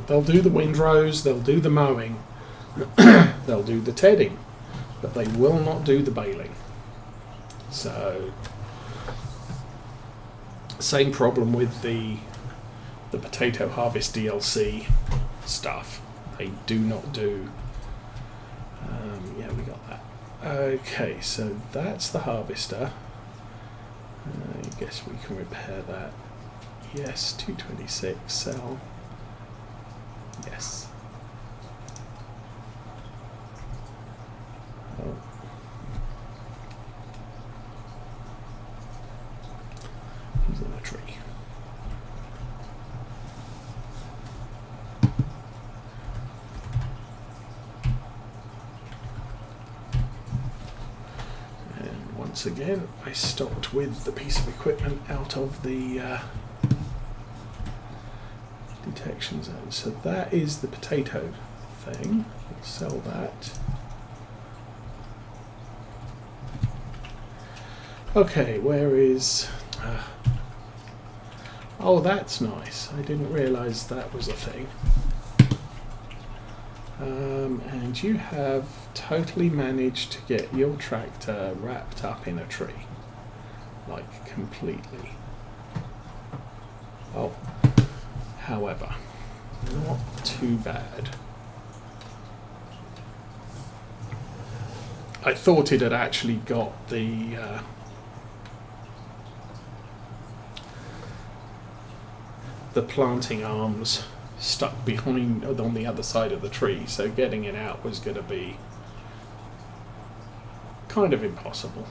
They'll do the windrows, they'll do the mowing, they'll do the tedding, but they will not do the baling. So, same problem with the potato harvest DLC stuff. They do not do. Yeah, we got that. Okay, so that's the harvester. I guess we can repair that. Yes, 226 sell. Yes. Oh. He's in a tree. And once again, I stopped with the piece of equipment out of the detection zone. So that is the potato thing. We'll sell that. Okay, where is... oh, that's nice. I didn't realise that was a thing. And you have totally managed to get your tractor wrapped up in a tree. Like, completely. Oh. However, not too bad. I thought it had actually got the planting arms stuck behind on the other side of the tree, so getting it out was going to be kind of impossible.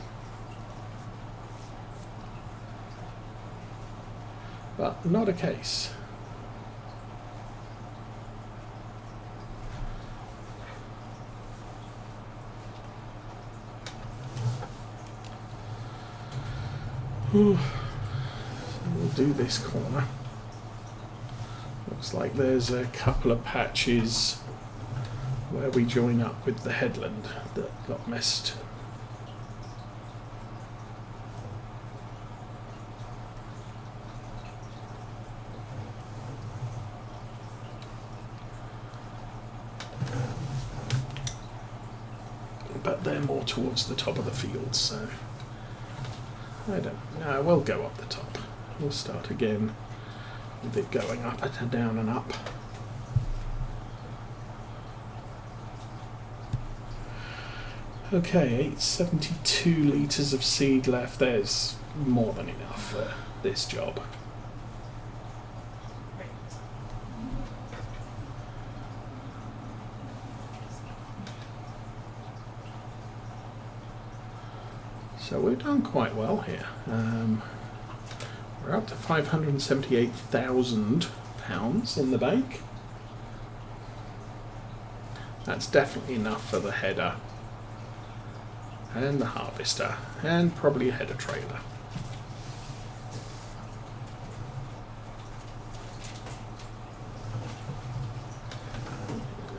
But not a case. So we'll do this corner. Looks like there's a couple of patches where we join up with the headland that got missed. But they're more towards the top of the field, so I don't know. We'll go up the top. We'll start again with it going up and down and up. Okay, 872 litres of seed left. There's more than enough for this job. So we're done quite well here. We're up to £578,000 in the bank. That's definitely enough for the header and the harvester and probably a header trailer.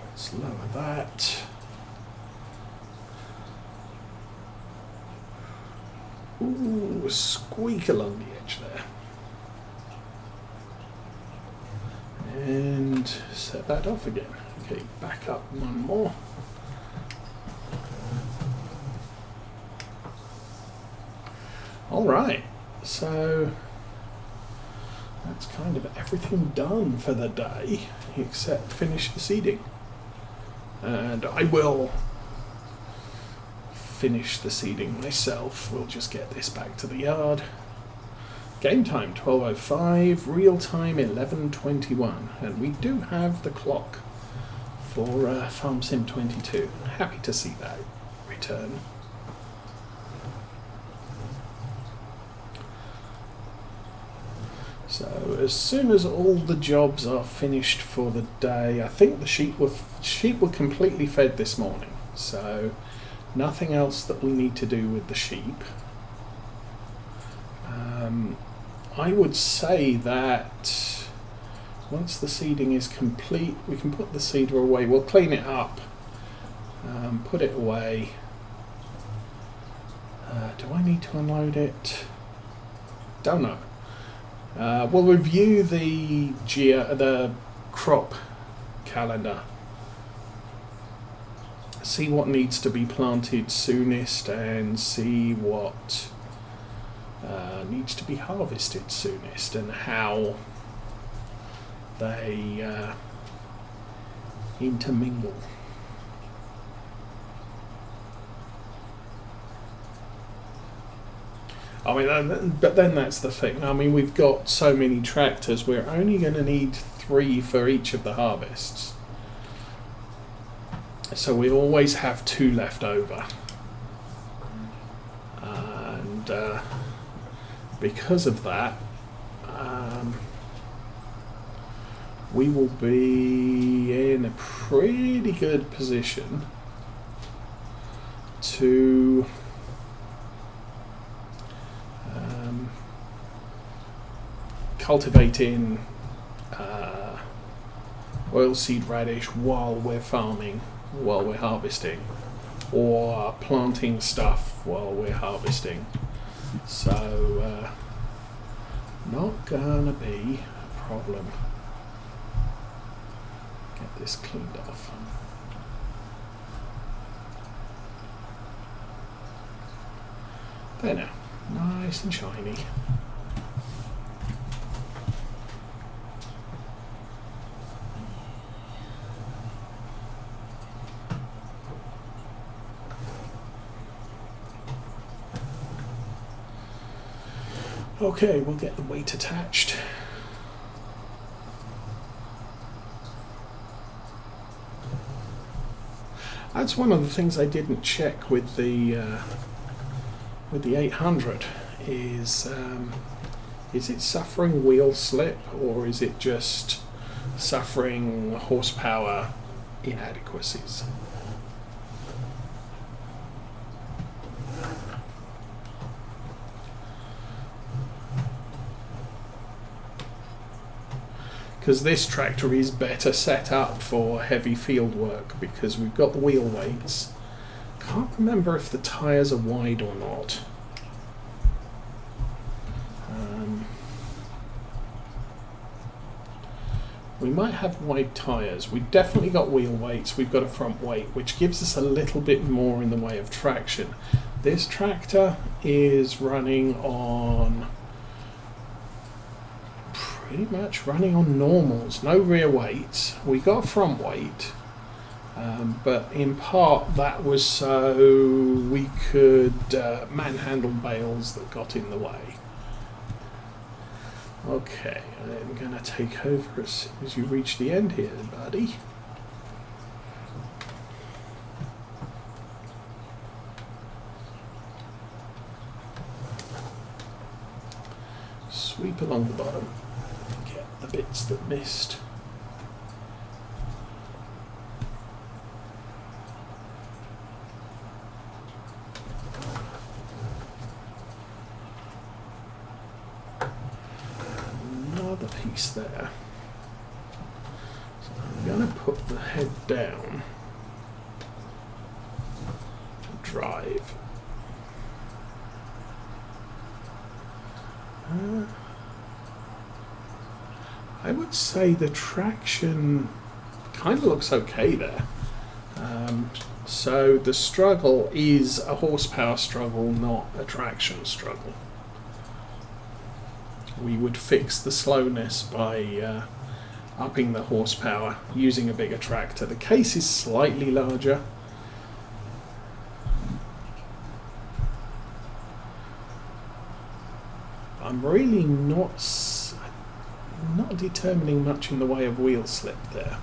Let's lower that. Ooh, a squeak along the edge there. And set that off again. Okay, back up one more. Alright, so that's kind of everything done for the day, except finish the seeding. And I will finish the seeding myself. We'll just get this back to the yard. Game time 12:05, real time 11:21, and we do have the clock for Farm Sim 22. Happy to see that return. So as soon as all the jobs are finished for the day, I think the sheep were completely fed this morning, so nothing else that we need to do with the sheep. I would say that once the seeding is complete, we can put the seeder away. We'll clean it up, put it away. Do I need to unload it? Don't know. We'll review the crop calendar. See what needs to be planted soonest and see what needs to be harvested soonest, and how they intermingle. I mean, but then that's the thing. I mean, we've got so many tractors, we're only going to need 3 for each of the harvests. So we always have 2 left over. And because of that, we will be in a pretty good position to cultivate in oilseed radish while we're farming, while we're harvesting, or planting stuff while we're harvesting. So not gonna be a problem. Get this cleaned off. There now, nice and shiny. Okay, we'll get the weight attached. That's one of the things I didn't check with the 800 is it suffering wheel slip, or is it just suffering horsepower inadequacies? Because this tractor is better set up for heavy field work because we've got the wheel weights. Can't remember if the tyres are wide or not. We might have wide tyres. We've definitely got wheel weights. We've got a front weight, which gives us a little bit more in the way of traction. This tractor is running on... pretty much running on normals, no rear weights. We got a front weight, but in part that was so we could manhandle bales that got in the way. Okay, I'm going to take over as soon as you reach the end here, buddy. Sweep along the bottom. The bits that missed. Another piece there. So I'm going to put the head down and drive. I would say the traction kind of looks okay there. So the struggle is a horsepower struggle, not a traction struggle. We would fix the slowness by upping the horsepower using a bigger tractor. The case is slightly larger. I'm really not determining much in the way of wheel slip there.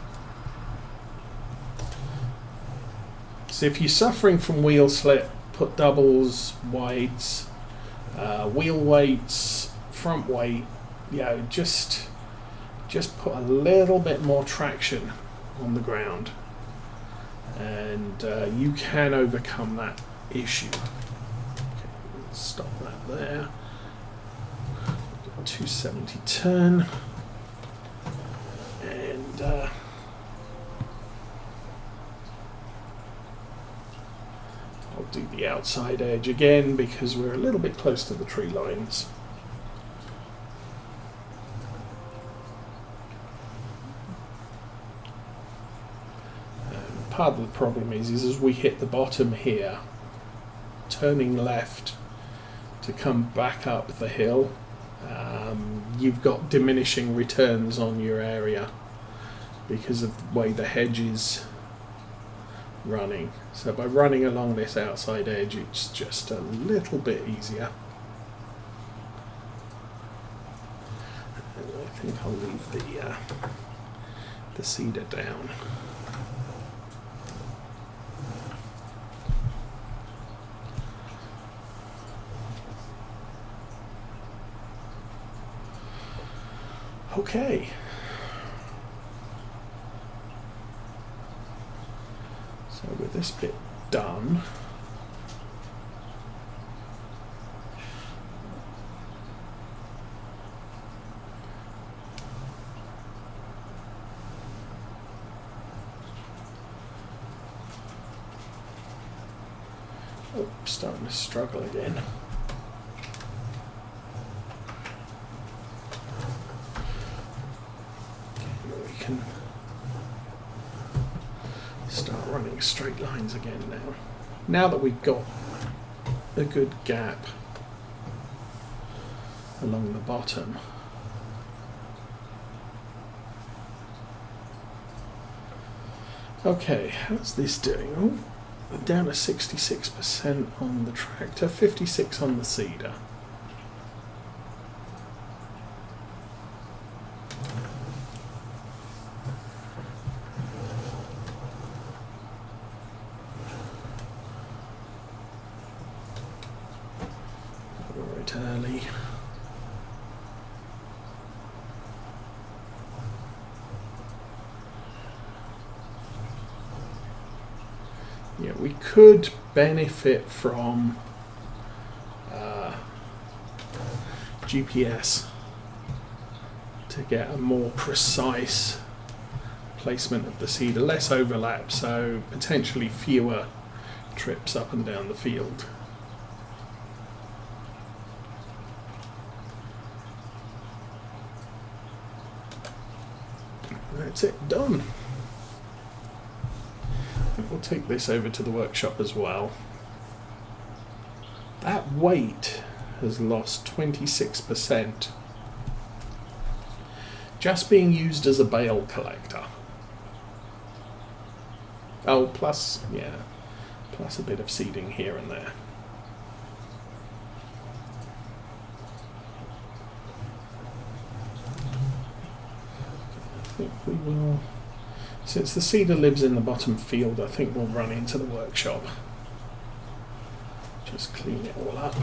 So if you're suffering from wheel slip, put doubles, wides, wheel weights, front weight, just put a little bit more traction on the ground, and you can overcome that issue. Okay, let's stop that there. 270 turn, and I'll do the outside edge again because we're a little bit close to the tree lines. part of the problem is as we hit the bottom here, turning left to come back up the hill, you've got diminishing returns on your area because of the way the hedge is running. So by running along this outside edge, it's just a little bit easier. And I think I'll leave the cedar down. Okay. So with this bit done, oh, starting to struggle again. Can start running straight lines again now. Now that we've got a good gap along the bottom, okay, how's this doing? Oh, down to 66% on the tractor, 56 on the cedar. Early. Yeah, we could benefit from GPS to get a more precise placement of the cedar, less overlap, so potentially fewer trips up and down the field. That's it, done. We'll take this over to the workshop as well. That weight has lost 26%. Just being used as a bale collector. Oh, plus a bit of seeding here and there. I think we will, since the cedar lives in the bottom field, I think we'll run into the workshop. Just clean it all up.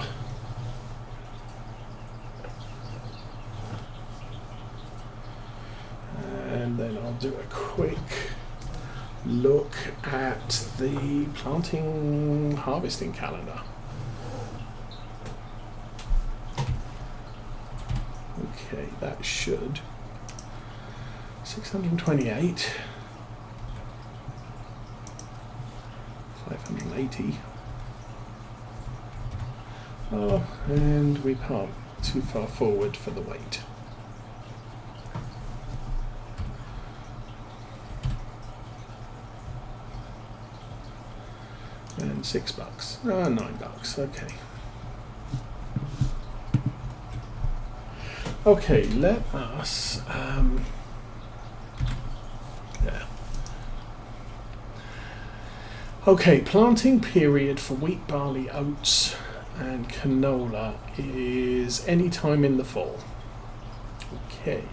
And then I'll do a quick look at the planting harvesting calendar. Okay, that should 628, 580. Oh, and we parked too far forward for the weight. And $6. $9. Okay. Okay, let us. Okay, planting period for wheat, barley, oats, and canola is any time in the fall. Okay,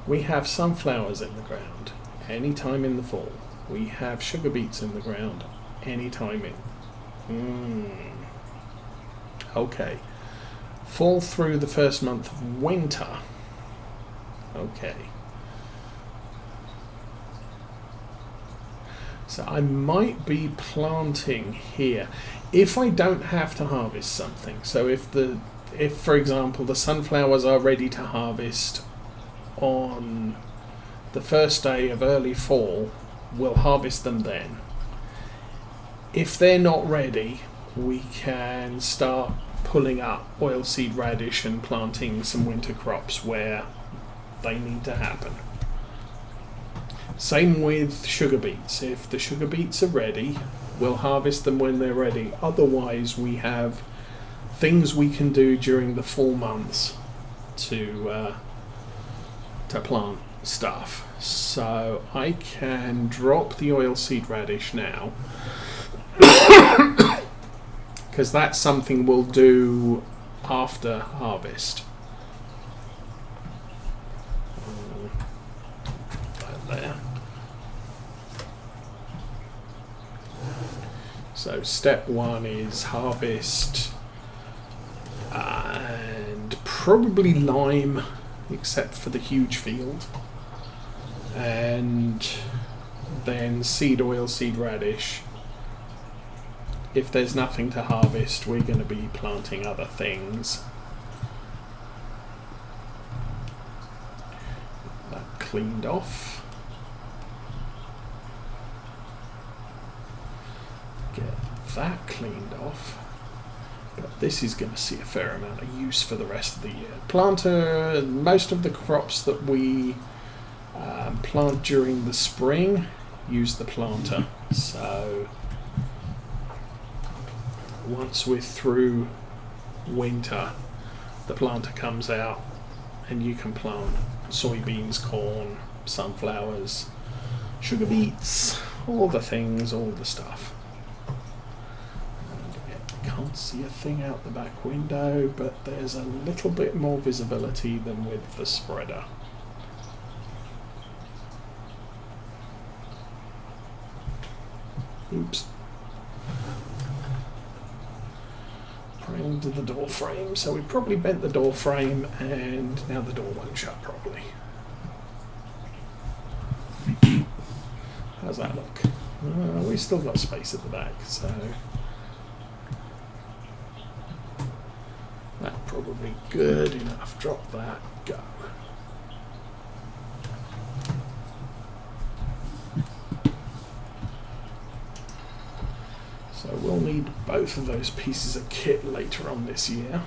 we have sunflowers in the ground any time in the fall. We have sugar beets in the ground any time in. Okay, fall through the first month of winter. Okay. So I might be planting here if I don't have to harvest something. So if for example the sunflowers are ready to harvest on the first day of early fall, we'll harvest them then. If they're not ready, we can start pulling up oilseed radish and planting some winter crops where they need to happen. Same with sugar beets. If the sugar beets are ready, we'll harvest them when they're ready. Otherwise, we have things we can do during the fall months to plant stuff. So I can drop the oilseed radish now, because that's something we'll do after harvest. There. So step one is harvest and probably lime, except for the huge field, and then seed oilseed radish. If there's nothing to harvest, we're going to be planting other things. That cleaned off. That cleaned off, but this is going to see a fair amount of use for the rest of the year. Planter, most of the crops that we plant during the spring use the planter, so once we're through winter, the planter comes out and you can plant soybeans, corn, sunflowers, sugar beets, all the things, all the stuff. Can't see a thing out the back window, but there's a little bit more visibility than with the spreader. Oops. Primed the door frame, so we probably bent the door frame and now the door won't shut properly. How's that look? We've still got space at the back, so that's probably good enough. Drop that, go. So we'll need both of those pieces of kit later on this year.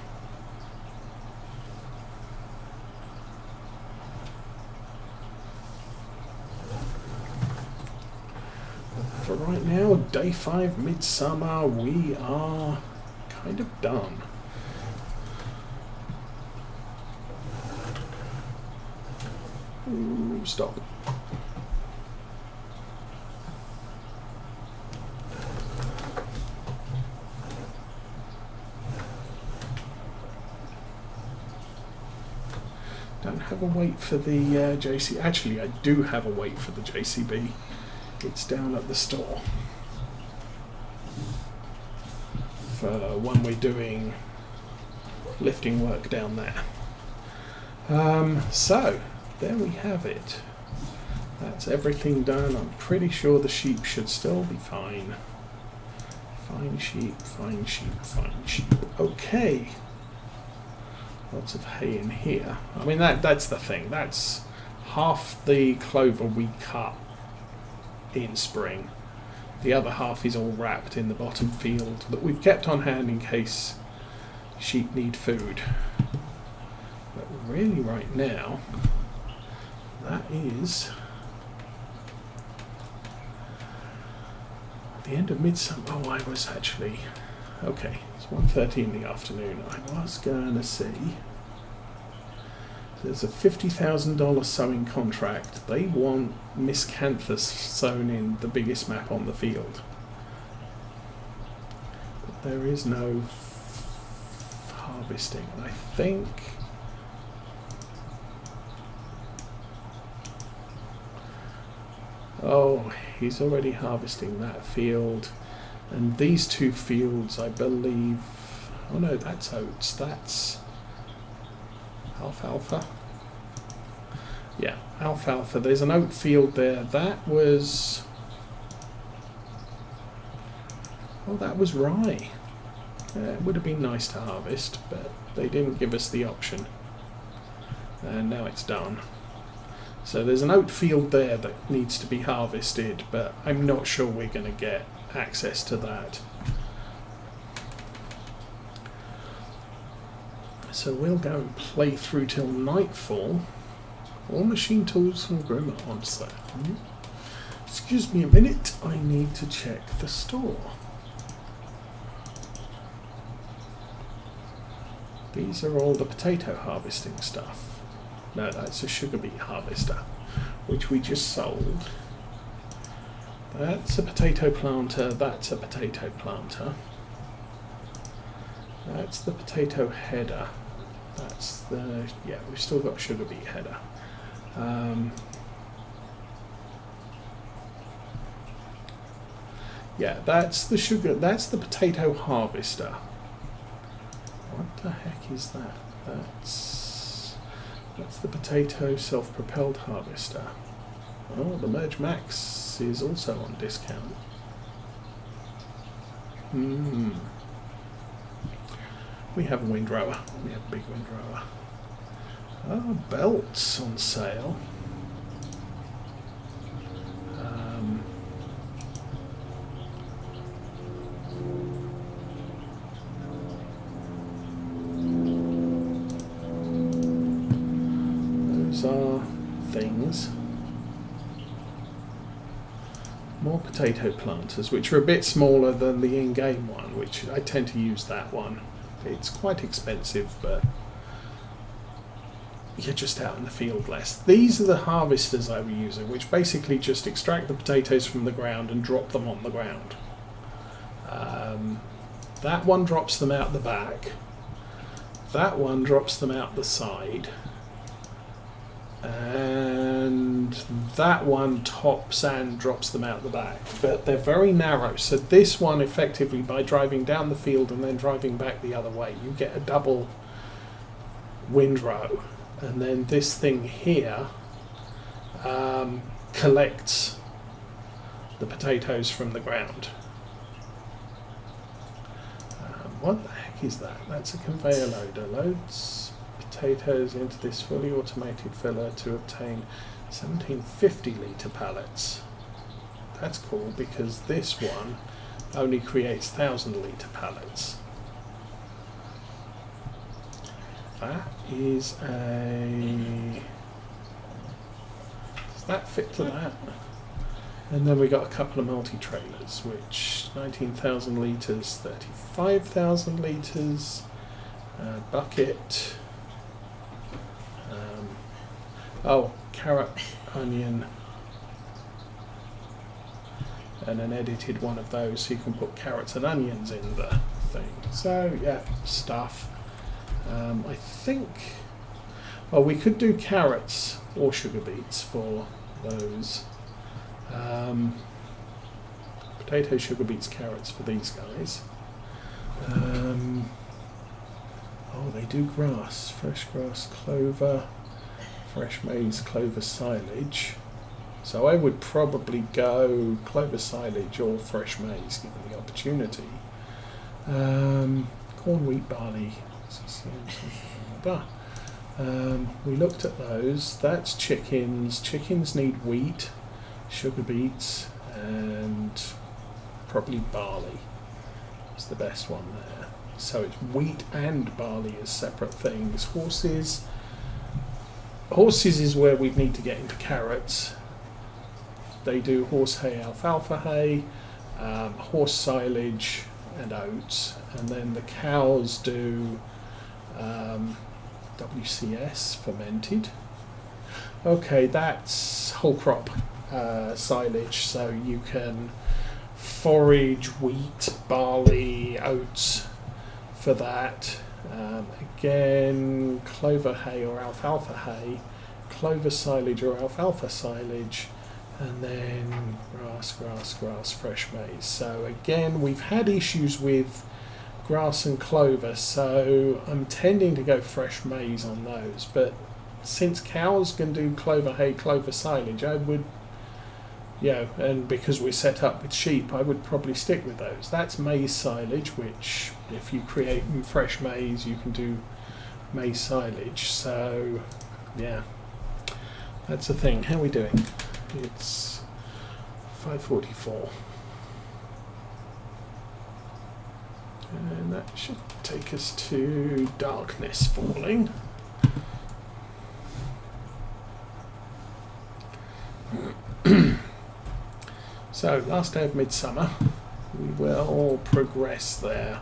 But for right now, day 5 midsummer, we are kind of done. Ooh, stop. Don't have a weight for the JC. Actually, I do have a weight for the JCB. It's down at the store for when we're doing lifting work down there. So there we have it. That's everything done. I'm pretty sure the sheep should still be fine. Fine sheep, fine sheep, fine sheep. Okay. Lots of hay in here. I mean, that's the thing. That's half the clover we cut in spring. The other half is all wrapped in the bottom field that we've kept on hand in case sheep need food. But really right now, that is the end of midsummer. Oh, I was actually... Okay, it's 1:30 in the afternoon. I was going to see... There's a $50,000 sowing contract. They want miscanthus sown in the biggest map on the field. But there is no harvesting. And I think... Oh, he's already harvesting that field. And these two fields, I believe... Oh no, that's oats. That's alfalfa. Yeah, alfalfa. There's an oat field there. That was... Oh, that was rye. It would have been nice to harvest, but they didn't give us the option. And now it's done. So there's an oat field there that needs to be harvested, but I'm not sure we're going to get access to that. So we'll go and play through till nightfall. All machine tools from Grimmer on set. Excuse me a minute, I need to check the store. These are all the potato harvesting stuff. No, that's a sugar beet harvester, which we just sold. That's a potato planter, that's a potato planter. That's the potato header. That's the, yeah, we've still got sugar beet header. Yeah, that's the potato harvester. What the heck is that? That's the potato self-propelled harvester. Oh, the Merge Max is also on discount. We have a windrower. We have a big windrower. Oh, belts on sale. Those are things. More potato planters, which are a bit smaller than the in-game one, which I tend to use that one. It's quite expensive, but you're just out in the field less. These are the harvesters I was using, which basically just extract the potatoes from the ground and drop them on the ground. That one drops them out the back. That one drops them out the side. And that one tops and drops them out the back. But they're very narrow. So this one, effectively, by driving down the field and then driving back the other way, you get a double windrow. And then this thing here collects the potatoes from the ground. What the heck is that? That's a conveyor loader. Loads potatoes into this fully automated filler to obtain 1750 litre pallets. That's cool because this one only creates 1000 litre pallets. That is a... Does that fit to that? And then we got a couple of multi-trailers, which 19,000 litres, 35,000 litres, bucket. Oh, carrot, onion, and an edited one of those, so you can put carrots and onions in the thing. So yeah, stuff. I think, well, we could do carrots or sugar beets for those. Potato, sugar beets, carrots for these guys. Oh, they do grass, fresh grass, clover, fresh maize, clover silage. So I would probably go clover silage or fresh maize, given the opportunity. Corn, wheat, barley. We looked at those. That's chickens. Chickens need wheat, sugar beets, and probably barley is the best one there. So it's wheat and barley as separate things. Horses is where we need to get into carrots. They do horse hay, alfalfa hay, horse silage and oats, and then the cows do WCS, fermented. Okay, that's whole crop silage, so you can forage wheat, barley, oats for that. Again, clover hay or alfalfa hay, clover silage or alfalfa silage, and then grass, fresh maize. So again, we've had issues with grass and clover, so I'm tending to go fresh maize on those. But since cows can do clover hay, clover silage, I would, and because we're set up with sheep, I would probably stick with those. That's maize silage, which if you create fresh maize, you can do maize silage. So, yeah, that's the thing. How are we doing? It's 5:44. And that should take us to darkness falling. So, last day of midsummer, we will progress there.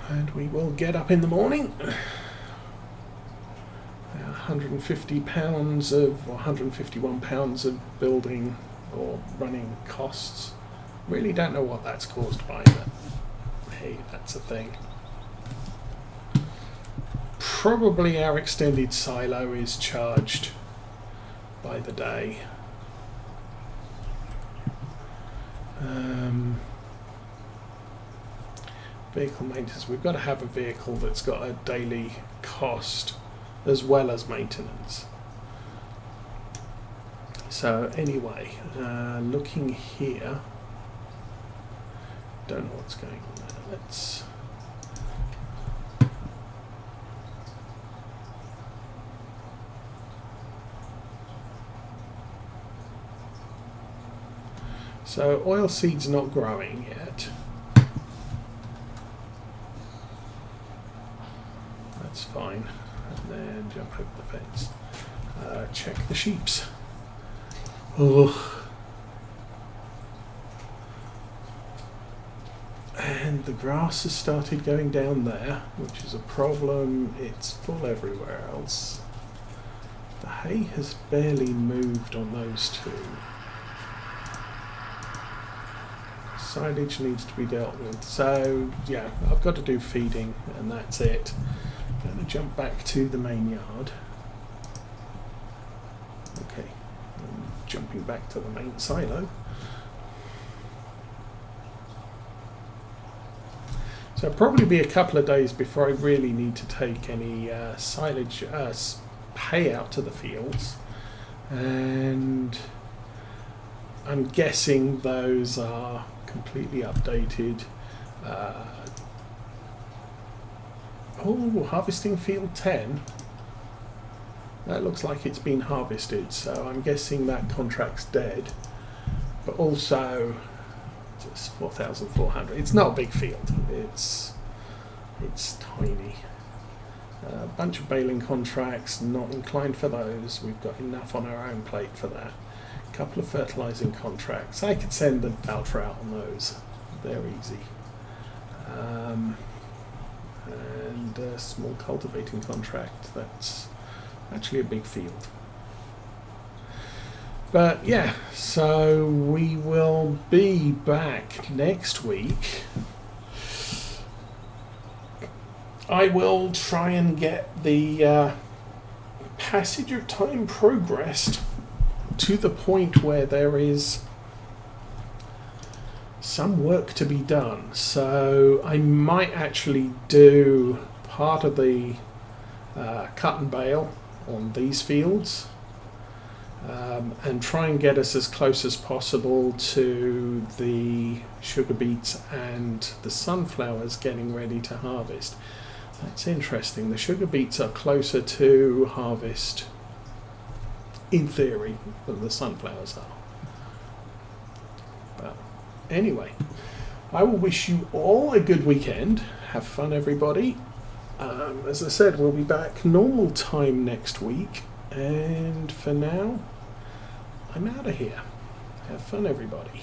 And we will get up in the morning. 150 pounds of, or 151 pounds of building or running costs. Really don't know what that's caused by, but hey, that's a thing. Probably our extended silo is charged by the day. Vehicle maintenance. We've got to have a vehicle that's got a daily cost as well as maintenance. So anyway, looking here, don't know what's going on there. Let's so oilseed's not growing yet. That's fine. And then jump over the fence. Check the sheeps. Oh. And the grass has started going down there, which is a problem. It's full everywhere else. The hay has barely moved on those two. Silage needs to be dealt with. So yeah, I've got to do feeding and that's it. I'm going to jump back to the main yard. Okay, I'm jumping back to the main silo. So it'll probably be a couple of days before I really need to take any silage hay out to the fields, and I'm guessing those are completely updated. Oh, harvesting field 10. That looks like it's been harvested, so I'm guessing that contract's dead. But also, just 4,400. It's not a big field. It's tiny. A bunch of baling contracts. Not inclined for those. We've got enough on our own plate for that. A couple of fertilizing contracts. I could send the voucher out on those. They're easy. And a small cultivating contract. That's actually a big field. But yeah, so we will be back next week. I will try and get the passage of time progressed to the point where there is some work to be done. So I might actually do part of the cut and bale on these fields. And try and get us as close as possible to the sugar beets and the sunflowers getting ready to harvest. That's interesting. The sugar beets are closer to harvest, in theory, than the sunflowers are. But anyway, I will wish you all a good weekend. Have fun, everybody. As I said, we'll be back normal time next week. And for now, I'm out of here. Have fun, everybody.